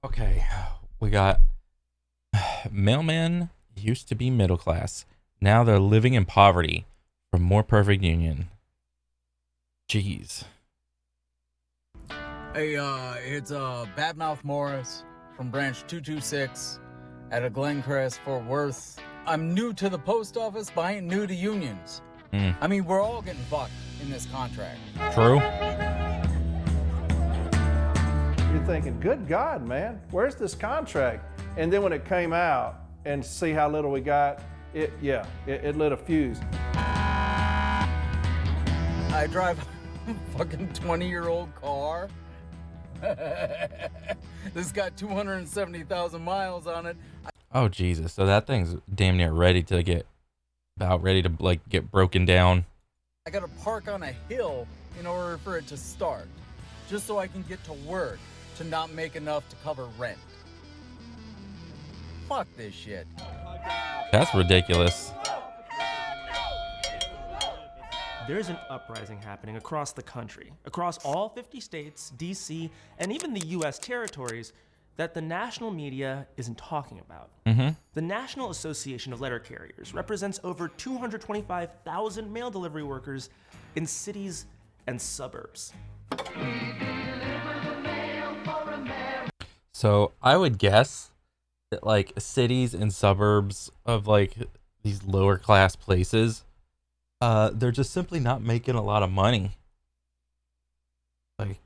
Okay, we got mailmen used to be middle class. Now they're living in poverty for more perfect union. Jeez. Hey, it's Badmouth Morris from Branch 226 at a Glencrest, Fort Worth. I'm new to the post office, but I ain't new to unions. I mean, we're all getting fucked in this contract. True. You're thinking, good God, man, where's this contract? And then when it came out and see how little we got, it lit a fuse. I drive a fucking 20-year-old car. This got 270,000 miles on it. Oh Jesus! So that thing's damn near ready to get get broken down. I gotta park on a hill in order for it to start, just so I can get to work to not make enough to cover rent. Fuck this shit. That's ridiculous. There's an uprising happening across the country, across all 50 states, DC, and even the US territories that the national media isn't talking about. The National Association of Letter Carriers represents over 225,000 mail delivery workers in cities and suburbs. So I would guess that like cities and suburbs of like these lower class places, they're just simply not making a lot of money. Like,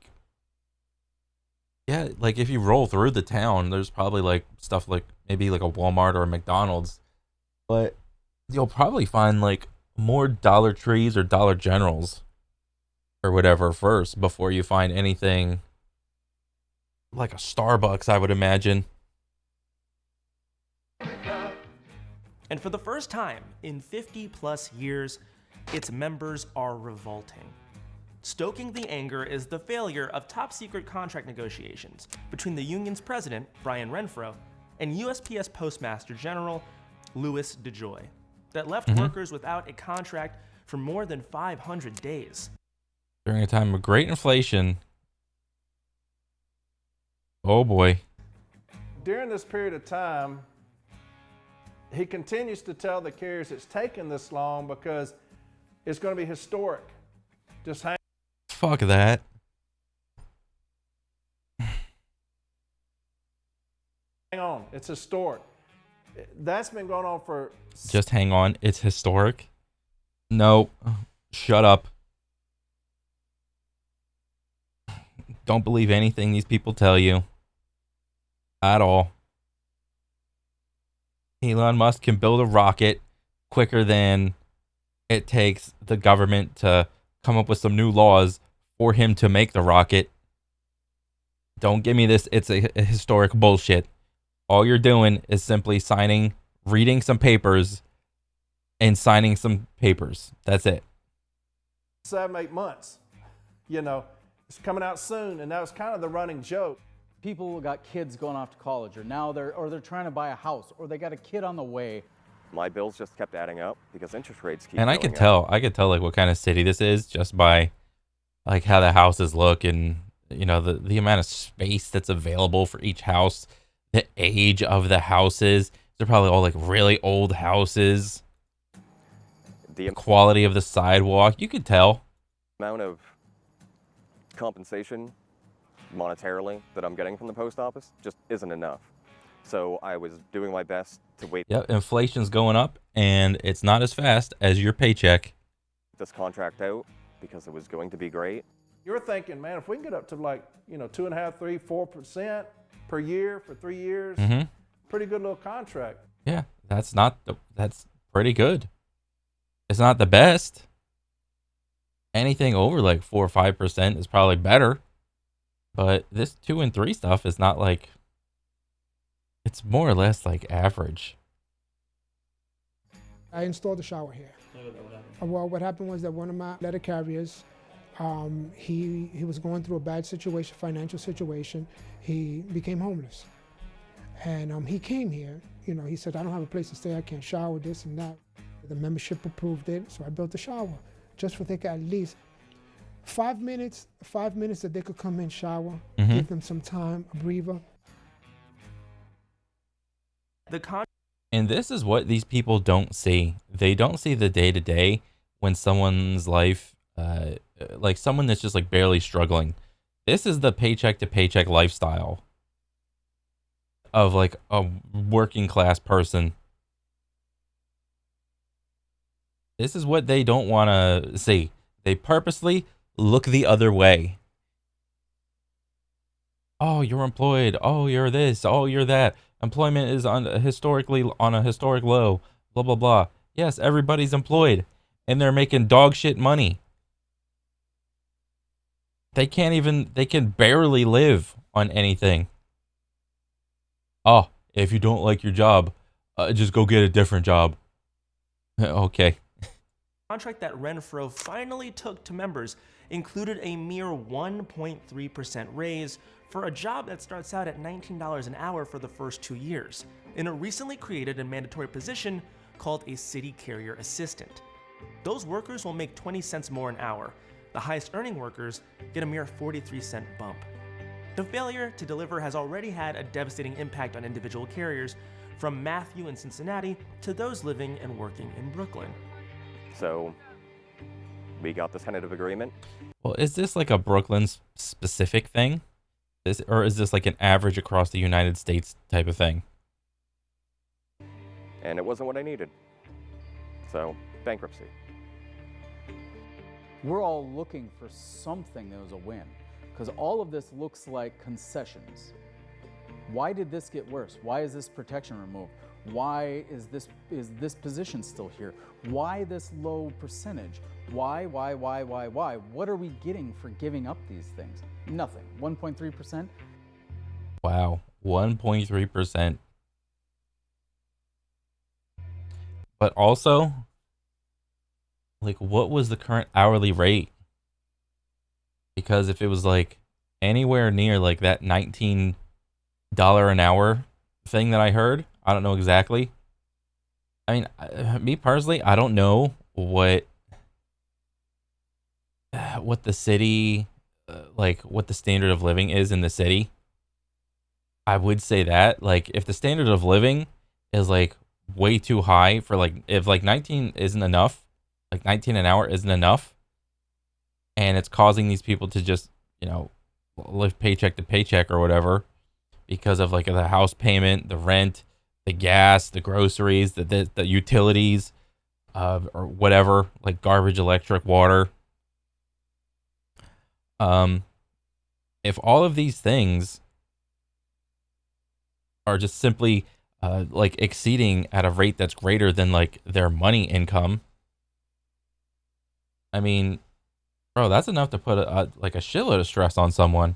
yeah, like if you roll through the town, there's probably like stuff like maybe like a Walmart or a McDonald's, but you'll probably find like more Dollar Trees or Dollar Generals or whatever first before you find anything like a Starbucks, I would imagine. And for the first time in 50 plus years, its members are revolting. Stoking the anger is the failure of top secret contract negotiations between the union's president, Brian Renfro, and USPS Postmaster General Louis DeJoy that left workers without a contract for more than 500 days. During a time of great inflation. Oh boy. During this period of time, he continues to tell the carriers it's taken this long because it's going to be historic. Just hang Fuck that. on. It's historic. That's been going on for... Just hang on. It's historic. No. Shut up. Don't believe anything these people tell you. At all. Elon Musk can build a rocket quicker than it takes the government to come up with some new laws for him to make the rocket. Don't give me this. It's a historic bullshit. All you're doing is simply reading some papers and signing some papers. That's it. 7-8 months. You know, it's coming out soon, and that was kind of the running joke. People got kids going off to college, or now they're trying to buy a house, or they got a kid on the way. My bills just kept adding up because interest rates keep And I going could up. tell like what kind of city this is just by like how the houses look and the amount of space that's available for each house, the age of the houses. They're probably all like really old houses. The Quality of the sidewalk, you could tell. amount of compensation monetarily that I'm getting from the post office just isn't enough. So I was doing my best to wait Yep, inflation's going up and it's not as fast as your paycheck. this contract out because it was going to be great. You're thinking, man, if we can get up to like, 2.5%, 3%, 4% per year for 3 years, pretty good little contract. Yeah, that's pretty good. It's not the best. Anything over like 4 or 5% is probably better. But this 2 and 3 stuff is not like, it's more or less like average. I installed a shower here. Well, what happened was that one of my letter carriers, he was going through a bad situation, financial situation. He became homeless. And he came here, he said, I don't have a place to stay, I can't shower, this and that. The membership approved it, so I built a shower. Just for they could at least 5 minutes that they could come in, shower, give them some time, a breather. And this is what these people don't see. They don't see the day to day when someone's life, like someone that's just like barely struggling. This is the paycheck to paycheck lifestyle of like a working class person. This is what they don't want to see. They purposely look the other way. Oh, you're employed. Oh, you're this. Oh, you're that. Employment is on a historic low. Blah blah blah. Yes, everybody's employed, and they're making dog shit money. They can barely live on anything. Oh, if you don't like your job, just go get a different job. Okay. Contract that Renfro finally took to members included a mere 1.3% raise for a job that starts out at $19 an hour for the first 2 years, in a recently created and mandatory position called a city carrier assistant. Those workers will make 20 cents more an hour. The highest earning workers get a mere 43-cent bump. The failure to deliver has already had a devastating impact on individual carriers, from Matthew in Cincinnati to those living and working in Brooklyn. So we got this tentative agreement. Well, is this like a Brooklyn specific thing? Or is this like an average across the United States type of thing? And it wasn't what I needed. So, bankruptcy. We're all looking for something that was a win, because all of this looks like concessions. Why did this get worse? Why is this protection removed? Why is this position still here? Why this low percentage? Why? What are we getting for giving up these things? Nothing. 1.3%? Wow, 1.3%. But also, like, what was the current hourly rate? Because if it was like anywhere near like that $19 an hour thing that I heard, I don't know exactly. I mean, me personally, I don't know what the city, like what the standard of living is in the city. I would say that, like, if the standard of living is like way too high for like, if like 19 isn't enough, like 19 an hour isn't enough, and it's causing these people to just, you know, live paycheck to paycheck or whatever because of like the house payment, the rent, the gas, the groceries, the utilities, or whatever, like garbage, electric, water. If all of these things are just simply like exceeding at a rate that's greater than like their money income, I mean, bro, that's enough to put like a shitload of stress on someone.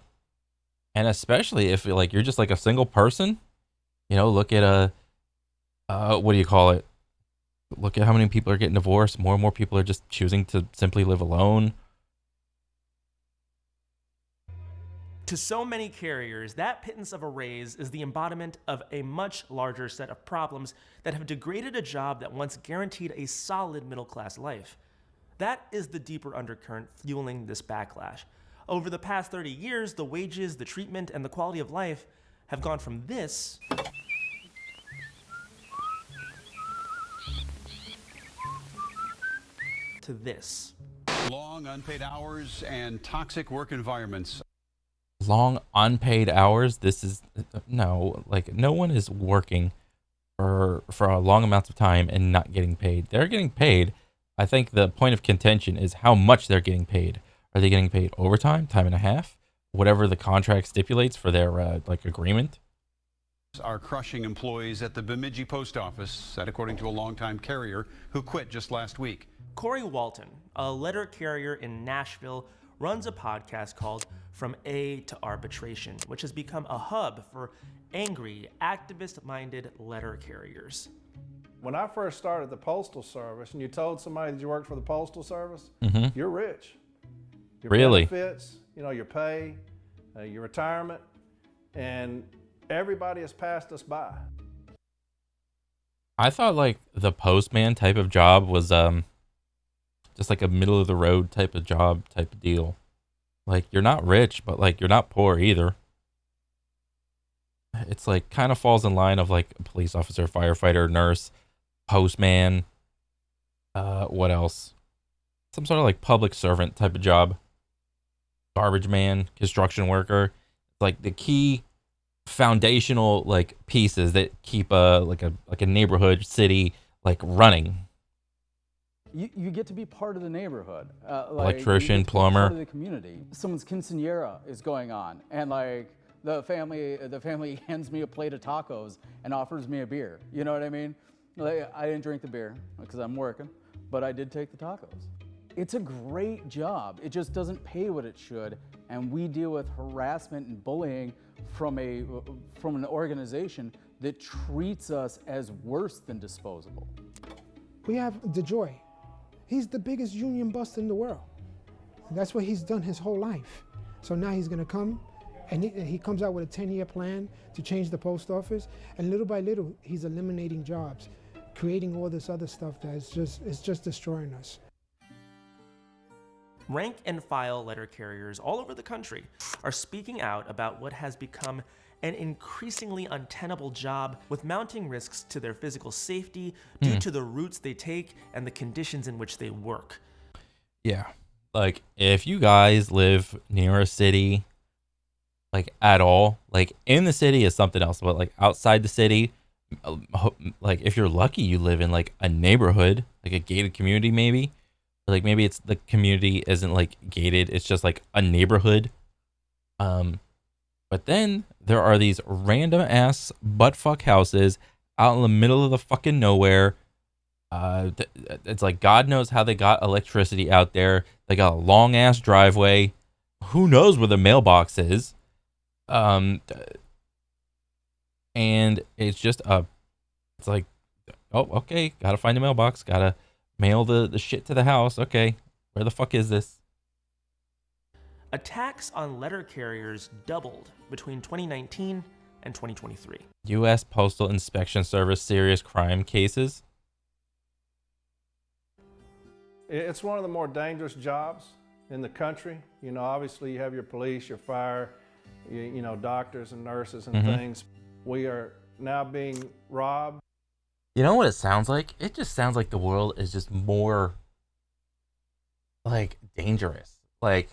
And especially if like you're just like a single person, you know, look at what do you call it? Look at how many people are getting divorced. More and more people are just choosing to simply live alone. To so many carriers, that pittance of a raise is the embodiment of a much larger set of problems that have degraded a job that once guaranteed a solid middle-class life. That is the deeper undercurrent fueling this backlash. Over the past 30 years, the wages, the treatment, and the quality of life have gone from this to this. Long unpaid hours and toxic work environments. Long unpaid hours. This is no, like, no one is working for a long amounts of time and not getting paid. They're getting paid. I think the point of contention is how much they're getting paid. Are they getting paid overtime, time and a half, whatever the contract stipulates for their like agreement? Are crushing employees at the Bemidji post office, that according to a longtime carrier who quit just last week. Corey Walton, a letter carrier in Nashville, runs a podcast called From A to Arbitration, which has become a hub for angry, activist-minded letter carriers. When I first started the Postal Service and you told somebody that you worked for the Postal Service, you're rich. Your Really? benefits, you know, your pay, your retirement, and everybody has passed us by. I thought like the postman type of job was just like a middle of the road type of job type of deal. Like, you're not rich, but like you're not poor either. it's like kind of falls in line of like a police officer, firefighter, nurse, postman. What else? Some sort of like public servant type of job. Garbage man, construction worker. Like the key foundational like pieces that keep a neighborhood, city like running. You get to be part of the neighborhood. Electrician, you get to be plumber. part of the community. Someone's quinceanera is going on, and like the family hands me a plate of tacos and offers me a beer. You know what I mean? Like, I didn't drink the beer because I'm working, but I did take the tacos. It's a great job. It just doesn't pay what it should, and we deal with harassment and bullying from an organization that treats us as worse than disposable. We have DeJoy. He's the biggest union buster in the world. That's what he's done his whole life. So now he's gonna come, and he comes out with a 10-year plan to change the post office, and little by little, he's eliminating jobs, creating all this other stuff that is just destroying us. Rank and file letter carriers all over the country are speaking out about what has become an increasingly untenable job, with mounting risks to their physical safety due to the routes they take and the conditions in which they work. Yeah. Like, if you guys live near a city, like, at all, like, in the city is something else, but, like, outside the city, like, if you're lucky, you live in, like, a neighborhood, like, a gated community, maybe. Like, maybe it's the community isn't, like, gated, it's just, like, a neighborhood. But then there are these random ass buttfuck houses out in the middle of the fucking nowhere. It's like God knows how they got electricity out there. They got a long ass driveway. Who knows where the mailbox is? And it's just it's like, oh, okay, gotta find the mailbox. Gotta mail the shit to the house. Okay, where the fuck is this? Attacks on letter carriers doubled between 2019 and 2023. U.S. Postal Inspection Service serious crime cases. It's one of the more dangerous jobs in the country. You know, obviously you have your police, your fire, you know, doctors and nurses and things. We are now being robbed. You know what it sounds like? It just sounds like the world is just more, like, dangerous. Like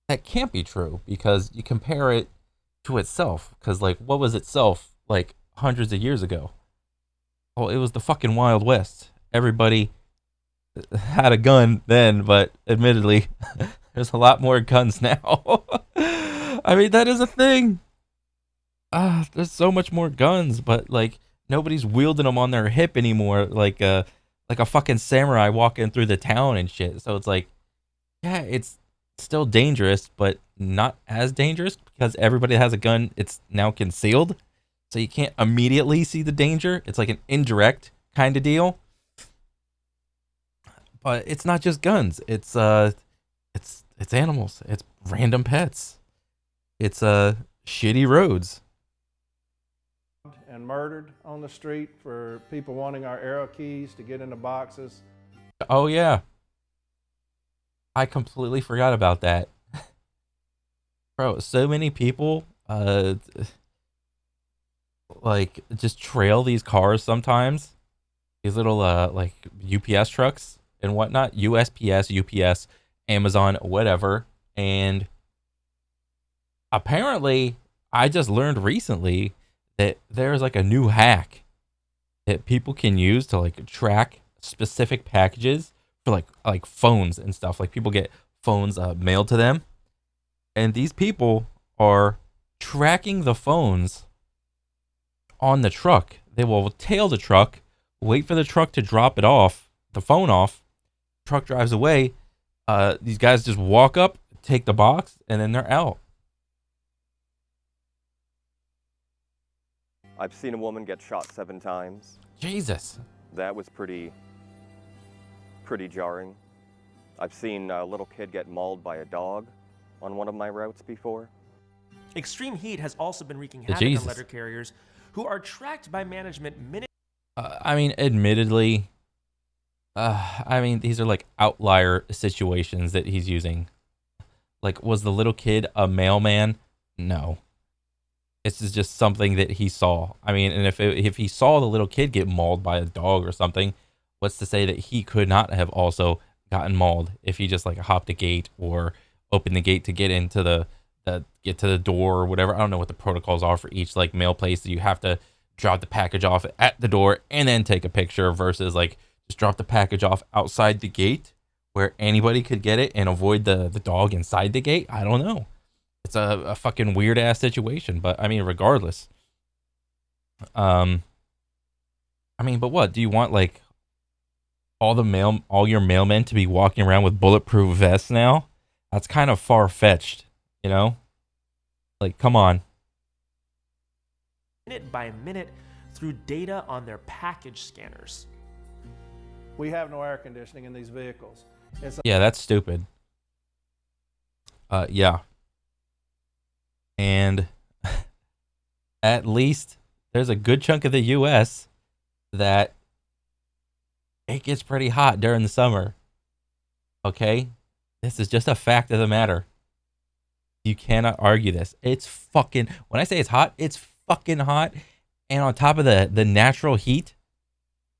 that can't be true, because you compare it to itself. Because, like, what was itself, like, hundreds of years ago? Well, it was the fucking Wild West. Everybody had a gun then, but admittedly, there's a lot more guns now. I mean, that is a thing. There's so much more guns, but, like, nobody's wielding them on their hip anymore, like a fucking samurai walking through the town and shit. So it's like, yeah, it's still dangerous, but not as dangerous, because everybody that has a gun, it's now concealed. So you can't immediately see the danger. It's like an indirect kind of deal. But it's not just guns. It's animals. It's random pets. It's shitty roads. And murdered on the street for people wanting our arrow keys to get into boxes. Oh yeah. I completely forgot about that. Bro, so many people like just trail these cars sometimes. These little like UPS trucks and whatnot. USPS, UPS, Amazon, whatever. And apparently I just learned recently that there's like a new hack that people can use to like track specific packages for like phones and stuff. Like, people get phones mailed to them, and these people are tracking the phones on the truck. They will tail the truck, wait for the truck to drop it off, the phone off. Truck drives away. These guys just walk up, take the box, and then they're out. I've seen a woman get shot 7 times. Jesus. That was pretty jarring. I've seen a little kid get mauled by a dog on one of my routes before. Extreme heat has also been wreaking havoc on letter carriers who are tracked by management I mean, admittedly, these are like outlier situations that he's using. Like, was the little kid a mailman? No. This is just something that he saw. I mean, and if he saw the little kid get mauled by a dog or something, what's to say that he could not have also gotten mauled if he just like hopped a gate or opened the gate to get into the get to the door or whatever. I don't know what the protocols are for each like mail place. You have to drop the package off at the door and then take a picture versus like just drop the package off outside the gate where anybody could get it and avoid the dog inside the gate. I don't know. It's a fucking weird ass situation, but I mean, regardless. I mean, but what do you want? Like all your mailmen to be walking around with bulletproof vests now? That's kind of far fetched, you know? Like, come on. Minute by minute through data on their package scanners. We have no air conditioning in these vehicles. Yeah, that's stupid. Yeah. And at least there's a good chunk of the U.S. that it gets pretty hot during the summer. Okay? This is just a fact of the matter. You cannot argue this. It's fucking, when I say it's hot, it's fucking hot. And on top of the natural heat,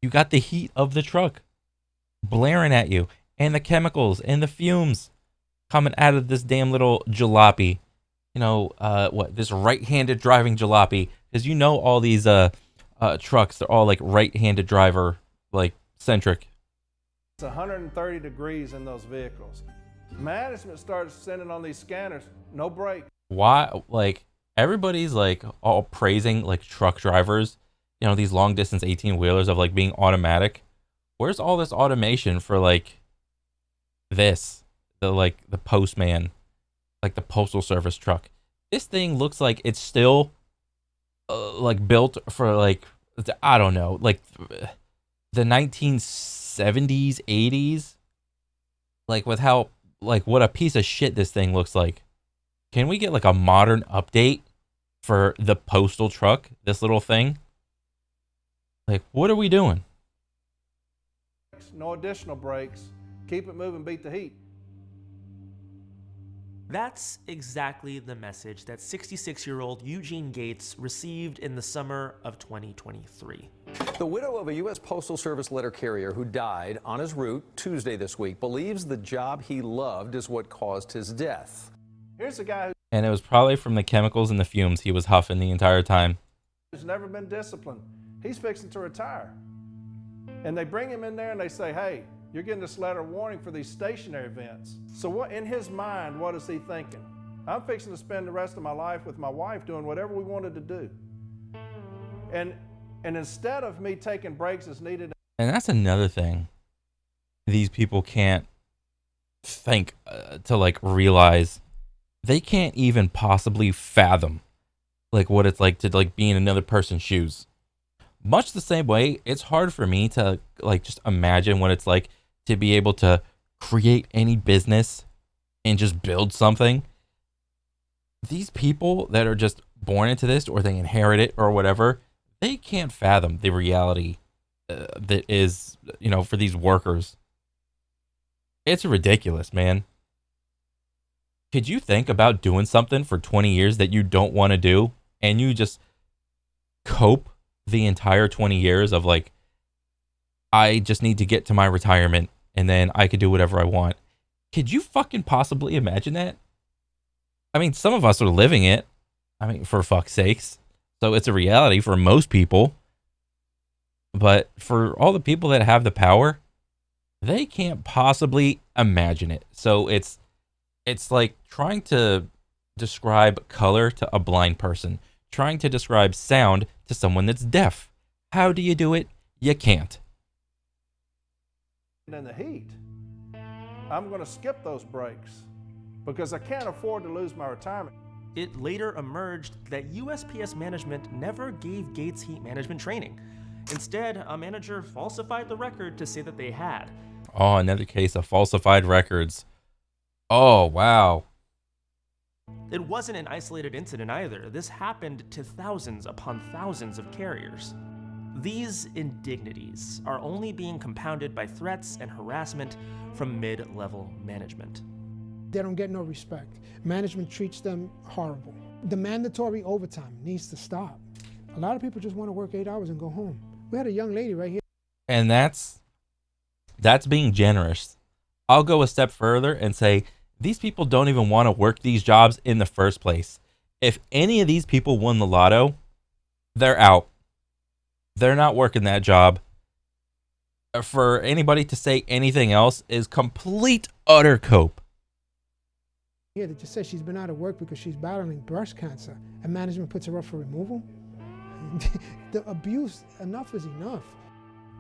you got the heat of the truck blaring at you and the chemicals and the fumes coming out of this damn little jalopy. You know, this right-handed driving jalopy, because you know all these trucks, they're all like right-handed driver, like centric. It's 130 degrees in those vehicles. Management started sending on these scanners, no break. Why? Like everybody's like all praising like truck drivers, you know, these long distance 18-wheelers of like being automatic. Where's all this automation for like this, the postman, like the postal service truck? This thing looks like it's still like built for like, I don't know, like the 1970s, 80s, like with how, like what a piece of shit this thing looks like. Can we get like a modern update for the postal truck, this little thing? Like, what are we doing? No additional brakes. Keep it moving, beat the heat. That's exactly the message that 66-year-old Eugene Gates received in the summer of 2023. The widow of a U.S. Postal Service letter carrier who died on his route Tuesday this week believes the job he loved is what caused his death. Here's a guy And it was probably from the chemicals and the fumes he was huffing the entire time. who's never been disciplined. He's fixing to retire. And they bring him in there and they say, hey, you're getting this letter of warning for these stationary events. So what in his mind, what is he thinking? I'm fixing to spend the rest of my life with my wife doing whatever we wanted to do. And instead of me taking breaks as needed. And that's another thing these people can't think to like realize. They can't even possibly fathom like what it's like to like be in another person's shoes. Much the same way, it's hard for me to like just imagine what it's like to be able to create any business and just build something. These people that are just born into this or they inherit it or whatever, they can't fathom the reality that is, you know, for these workers. It's ridiculous, man. Could you think about doing something for 20 years that you don't want to do and you just cope the entire 20 years of like, I just need to get to my retirement and then I could do whatever I want? Could you fucking possibly imagine that? I mean, some of us are living it. I mean, for fuck's sakes. So it's a reality for most people. But for all the people that have the power, they can't possibly imagine it. So it's like trying to describe color to a blind person, trying to describe sound to someone that's deaf. How do you do it? You can't. In the heat, I'm going to skip those breaks because I can't afford to lose my retirement. It later emerged that USPS management never gave Gates heat management training. Instead, a manager falsified the record to say that they had. Oh, another case of falsified records. Oh, wow. It wasn't an isolated incident either. This happened to thousands upon thousands of carriers. These indignities are only being compounded by threats and harassment from mid-level management. They don't get no respect. Management treats them horrible. The mandatory overtime needs to stop. A lot of people just want to work 8 hours and go home. We had a young lady right here. And that's being generous. I'll go a step further and say these people don't even want to work these jobs in the first place. If any of these people won the lotto, they're out. They're not working that job. For anybody to say anything else is complete, utter cope. Yeah, that just says she's been out of work because she's battling breast cancer, and management puts her up for removal. The abuse, enough is enough.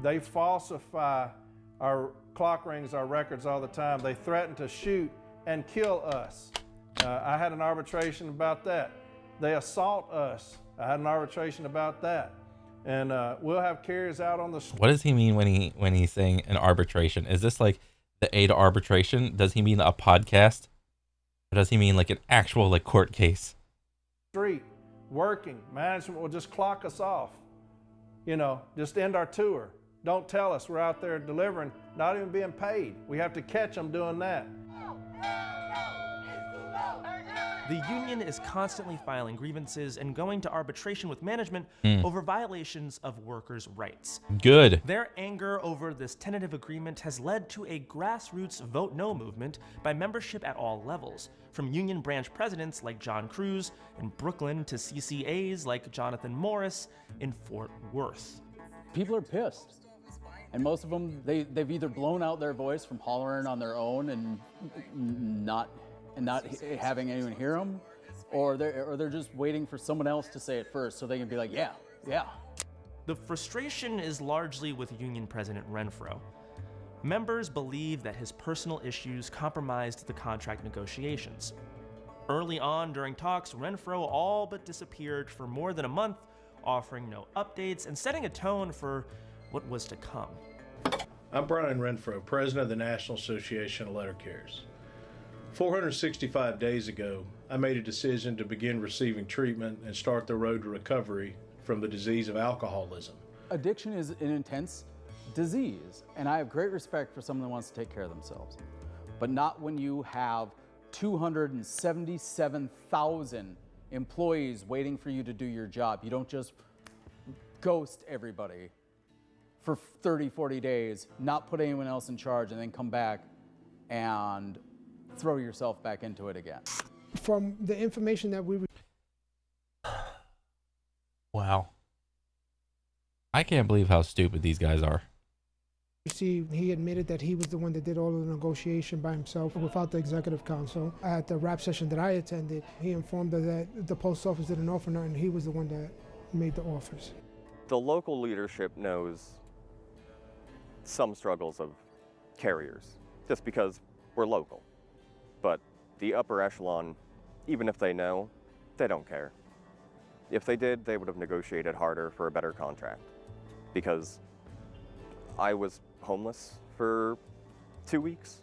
They falsify our clock rings, our records all the time. They threaten to shoot and kill us. I had an arbitration about that. They assault us. I had an arbitration about that. And we'll have carriers out on the street. What does he mean when he's saying an arbitration? Is this like the A to arbitration? Does he mean a podcast? Or does he mean like an actual like court case? Street, working. Management will just clock us off. You know, just end our tour. Don't tell us we're out there delivering, not even being paid. We have to catch them doing that. The union is constantly filing grievances and going to arbitration with management over violations of workers' rights. Good. Their anger over this tentative agreement has led to a grassroots vote no movement by membership at all levels, from union branch presidents like John Cruz in Brooklyn to CCAs like Jonathan Morris in Fort Worth. People are pissed. And most of them, they've either blown out their voice from hollering on their own and not having anyone hear them, or they're just waiting for someone else to say it first so they can be like, yeah. The frustration is largely with Union President Renfro. Members believe that his personal issues compromised the contract negotiations. Early on during talks, Renfro all but disappeared for more than a month, offering no updates and setting a tone for what was to come. I'm Brian Renfro, president of the National Association of Letter Carriers. 465 days ago, I made a decision to begin receiving treatment and start the road to recovery from the disease of alcoholism. Addiction is an intense disease, and I have great respect for someone that wants to take care of themselves, but not when you have 277,000 employees waiting for you to do your job. You don't just ghost everybody for 30, 40 days, not put anyone else in charge, and then come back and throw yourself back into it again. From the information that we... Wow. I can't believe how stupid these guys are. See, he admitted that he was the one that did all of the negotiation by himself without the executive council. At the rap session that I attended, he informed us that the post office didn't offer none, and he was the one that made the offers. The local leadership knows some struggles of carriers, just because we're local. But the upper echelon, even if they know, they don't care. If they did, they would have negotiated harder for a better contract. Because I was homeless for 2 weeks.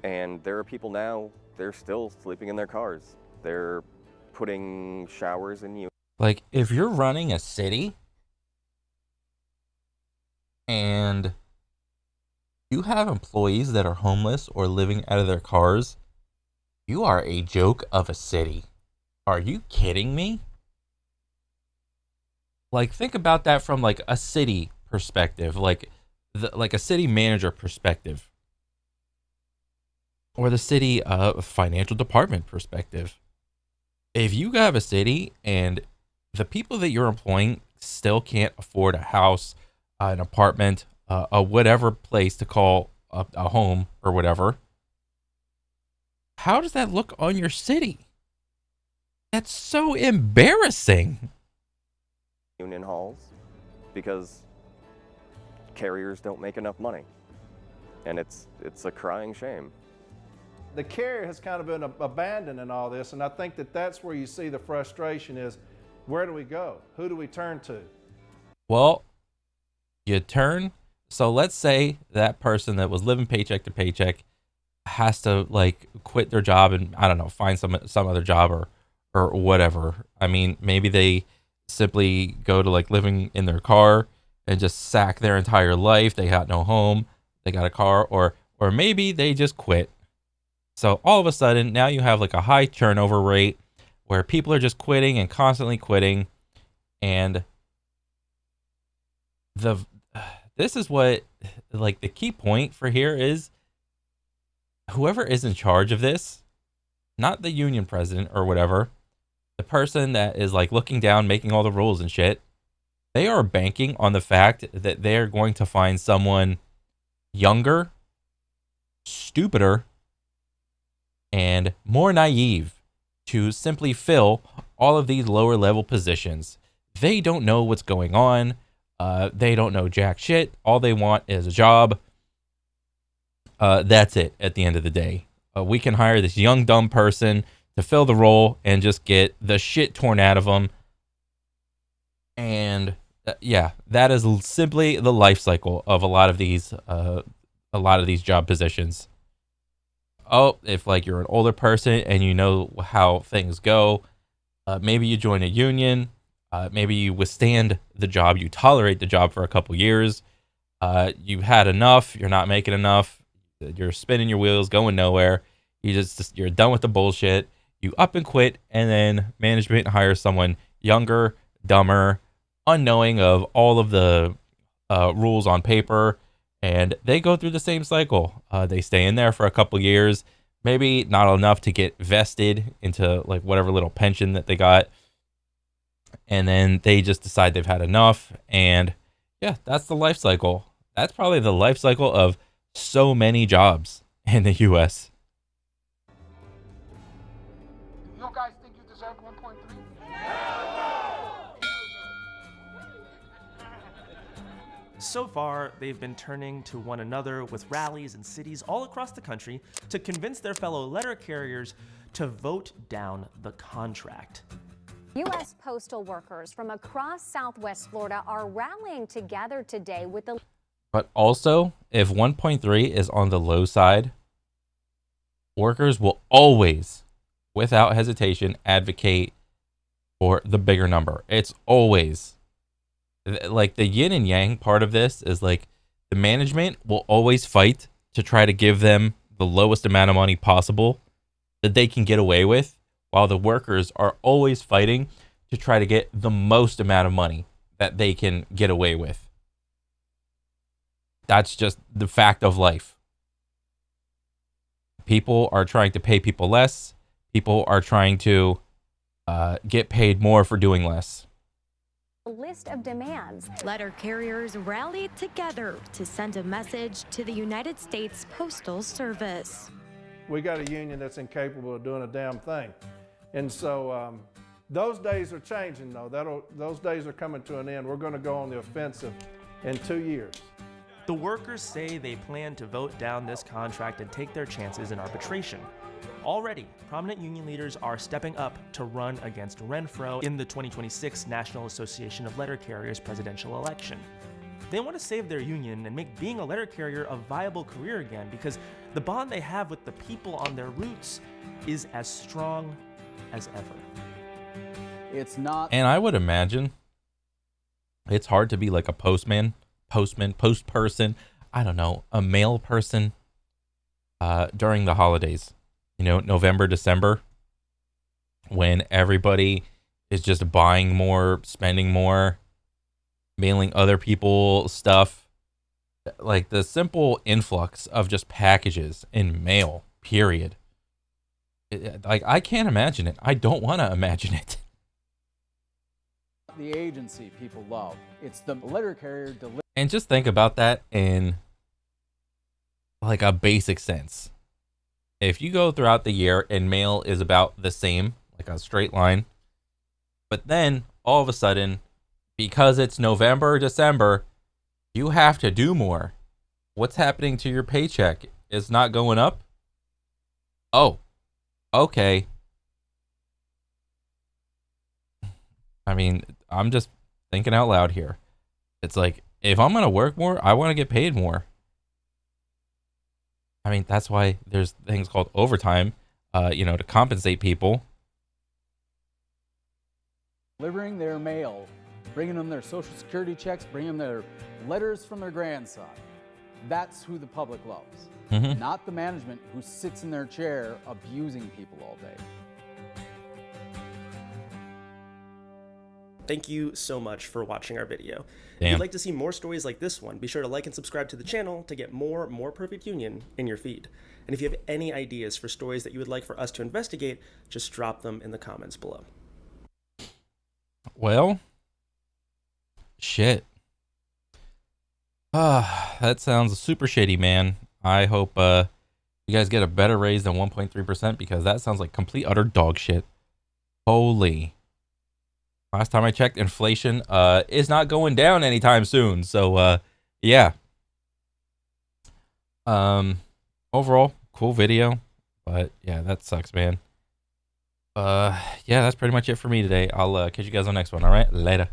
And there are people now, they're still sleeping in their cars. They're putting showers in you. Like, if you're running a city and you have employees that are homeless or living out of their cars, you are a joke of a city. Are you kidding me? Like, think about that from like a city perspective, like a city manager perspective, or the city financial department perspective. If you have a city and the people that you're employing still can't afford a house, an apartment, a whatever place to call a home or whatever, how does that look on your city? That's so embarrassing. Union halls, because carriers don't make enough money. And it's a crying shame. The carrier has kind of been abandoned in all this, and I think that that's where you see the frustration is, where do we go? Who do we turn to? Well, you turn. So let's say that person that was living paycheck to paycheck has to like quit their job and, I don't know, find some other job or whatever. I mean, maybe they simply go to like living in their car and just sack their entire life. They got no home, they got a car, or maybe they just quit. So all of a sudden now you have like a high turnover rate. where people are just quitting and constantly quitting. And this is what, like, the key point for here is whoever is in charge of this, not the union president or whatever, the person that is like looking down, making all the rules and shit, they are banking on the fact that they are going to find someone younger, stupider, and more naive to simply fill all of these lower level positions. They don't know what's going on. They don't know jack shit. All they want is a job. That's it at the end of the day. We can hire this young, dumb person to fill the role and just get the shit torn out of them. And yeah, that is simply the life cycle of a lot of these job positions. Oh, if like you're an older person and you know how things go, maybe you join a union, maybe you withstand the job, you tolerate the job for a couple years, you've had enough, you're not making enough, you're spinning your wheels, going nowhere, you're done with the bullshit, you up and quit, and then management hires someone younger, dumber, unknowing of all of the rules on paper, and they go through the same cycle. They stay in there for a couple years, maybe not enough to get vested into like whatever little pension that they got, and then they just decide they've had enough. And yeah, that's the life cycle. That's probably the life cycle of so many jobs in the U.S. You guys think you deserve 1.3? So far, they've been turning to one another with rallies in cities all across the country to convince their fellow letter carriers to vote down the contract. U.S. postal workers from across Southwest Florida are rallying together today with the... But also, if 1.3 is on the low side, workers will always, without hesitation, advocate for the bigger number. It's always... like the yin and yang part of this is like the management will always fight to try to give them the lowest amount of money possible that they can get away with, while the workers are always fighting to try to get the most amount of money that they can get away with. That's just the fact of life. People are trying to pay people less. People are trying to get paid more for doing less. A list of demands. Letter carriers rallied together to send a message to the United States Postal Service. We got a union that's incapable of doing a damn thing. And so those days are changing, though. Those days are coming to an end. We're going to go on the offensive in 2 years. The workers say they plan to vote down this contract and take their chances in arbitration. Already, prominent union leaders are stepping up to run against Renfro in the 2026 National Association of Letter Carriers presidential election. They want to save their union and make being a letter carrier a viable career again, because the bond they have with the people on their routes is as strong as ever. It's not. And I would imagine it's hard to be like a post person, I don't know, a mail person during the holidays. You know, November, December, when everybody is just buying more, spending more, mailing other people stuff. Like the simple influx of just packages in mail, period. Like, I can't imagine it. I don't want to imagine it. The agency people love. It's the letter carrier delivery. And just think about that in like a basic sense. If you go throughout the year and mail is about the same, like a straight line, but then all of a sudden, because it's November, December, you have to do more. What's happening to your paycheck? It's not going up? Oh, okay. I mean, I'm just thinking out loud here. It's like, if I'm going to work more, I want to get paid more. I mean, that's why there's things called overtime, to compensate people. Delivering their mail, bringing them their social security checks, bringing them their letters from their grandson. That's who the public loves. Mm-hmm. Not the management who sits in their chair abusing people all day. Thank you so much for watching our video. If Damn. you'd like to see more stories like this one, be sure to like and subscribe to the channel to get more Perfect Union in your feed. And if you have any ideas for stories that you would like for us to investigate, just drop them in the comments below. Well, shit. That sounds super shitty, man. I hope you guys get a better raise than 1.3% because that sounds like complete utter dog shit. Holy. Last time I checked, inflation is not going down anytime soon. So yeah. Overall, cool video. But yeah, that sucks, man. Yeah, that's pretty much it for me today. I'll catch you guys on the next one. All right, later.